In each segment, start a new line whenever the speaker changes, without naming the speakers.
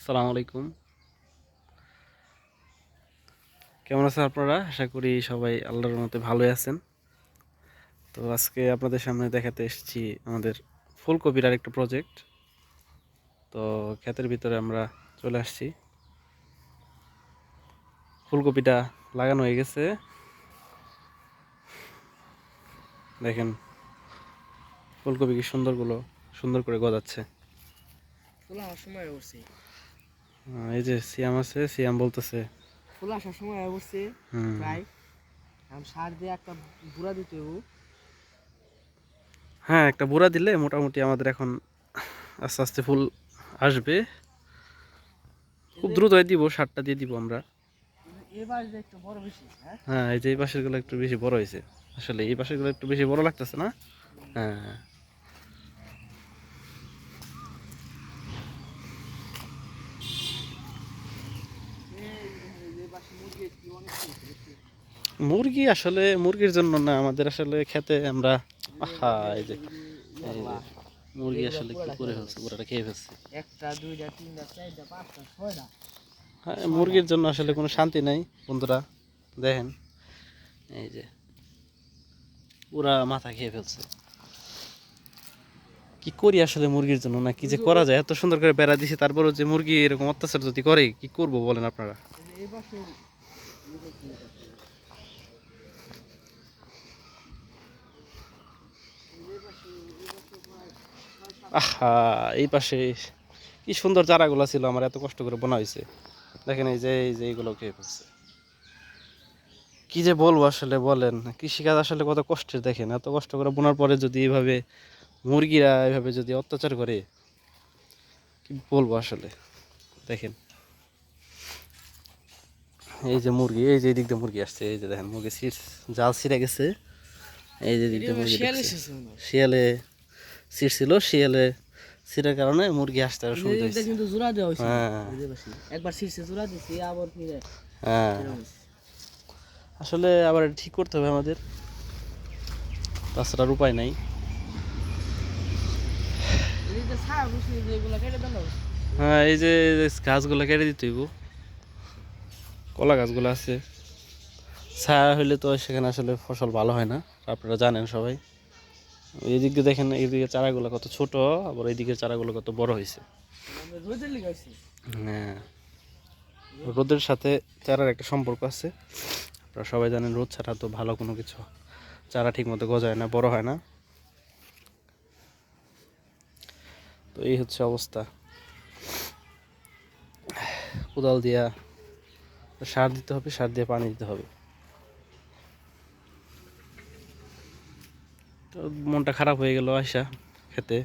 আসসালামু আলাইকুম। কেমন আছেন আপনারা? আশা করি সবাই আল্লাহর রহমতে ভালোই আছেন। তো আজকে আপনাদের সামনে দেখাতে এসেছি আমাদের ফুলকপির আরেকটা প্রজেক্ট। তো ক্ষেতের ভিতরে আমরা চলে আসছি। ফুলকপিটা লাগানো হয়ে গেছে। দেখেন ফুলকপি কি সুন্দর করে গজাচ্ছে।
ফুল আসার সময় উঠছে।
এই যে সিয়াম আছে, সিয়াম বলতেছে
ফুল আসার সময় উঠছে প্রায়। আমি সার দিয়ে একটা বুড়া দিতে হইব।
হ্যাঁ, একটা বুড়া দিলে মোটামুটি আমাদের এখন আস্তে আস্তে ফুল আসবে। খুব দ্রুতই দিব, সারটা দিয়ে দিব আমরা।
এবার যে একটু বড় বেশি, হ্যাঁ
হ্যাঁ, এই যে এই পাশের গুলো একটু বেশি বড় হয়েছে। আসলে এই পাশের গুলো একটু বেশি বড় লাগতেছে না? হ্যাঁ, হ্যাঁ। মুরগি আসলে মুরগির জন্য না, আমাদের আসলে খেতে আমরা এই যে মুরগি আসলে কি করে ফেলছে, পুরোটা খেয়ে ফেলছে।
একটা দুইটা তিনটা চারটা পাঁচটা ছয়টা।
হ্যাঁ, মুরগির জন্য আসলে কোনো শান্তি নাই বন্ধুরা। দেখেন এই যে পুরা মাথা খেয়ে ফেলছে। কি করি আসলে মুরগির জন্য, না কি যে করা যায়? এত সুন্দর করে বেড়া দিছি, তারপরও যে মুরগি এরকম অত্যাচার যদি করে, কি করব বলেন আপনারা? আহা, এই পাশে কি সুন্দর চারাগুলো ছিল, আমার এত কষ্ট করে বোনা হয়েছে। দেখেন এই যে এইগুলো খেয়ে ফেলছে। কি যে বলবো আসলে বলেন, কৃষিকাজ আসলে কত কষ্টের। দেখেন এত কষ্ট করে বোনার পরে যদি এইভাবে মুরগিরা এভাবে যদি অত্যাচার করে, কি বলবো আসলে। দেখেন এই যে মুরগি, এই যে এদিক দিয়ে মুরগি আসছে, এই যে দেখেন মুরগি জাল ছিঁড়ে গেছে। এই যে এদিক দিয়ে মুরগি ঢুকছে। শিয়ালে ছিঁড়ছিল, শিয়ালে ছিঁড়ার কারণে মুরগি আসতে আরো সুবিধা হয়েছে।
কিন্তু জোড়া দেওয়া হয়েছে।
হ্যাঁ,
একবার শীর্ষে জোড়া দিছি আবার ফিরে।
হ্যাঁ, আসলে আবার এটা ঠিক করতে হবে আমাদের, তাছাড়ার উপায় নাই। হ্যাঁ, এই যে গাছগুলো কেটে দিতে হইব। কলা গাছগুলো আছে, ছায়া হইলে তো সেখানে আসলে ফসল ভালো হয় না, আপনারা জানেন সবাই। এইদিকে দেখেন, এইদিকে চারাগুলো কত ছোট, আবার এইদিকে চারাগুলো কত বড় হয়েছে। হ্যাঁ, রোদের সাথে চারার একটা সম্পর্ক আছে। আপনারা সবাই জানেন রোদ ছাড়া তো ভালো কোনো কিছু চারা ঠিক মতো গজায় না, বড় হয় না। তো এই হচ্ছে অবস্থা। কোদাল দিয়া সার দিতে হবে, সার দিয়ে পানি দিতে হবে। তো মনটা খারাপ হয়ে গেল আয়সা খেতে,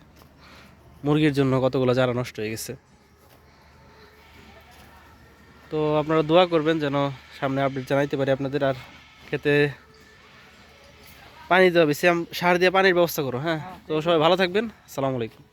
মুরগির জন্য কতগুলো চারা নষ্ট হয়ে গেছে। তো আপনারা দোয়া করবেন যেন সামনে আপডেট জানাইতে পারি আপনাদের। আর খেতে পানি দিতে হবে, সার দিয়ে পানির ব্যবস্থা করো। হ্যাঁ, তো সবাই ভালো থাকবেন। আসসালামু আলাইকুম।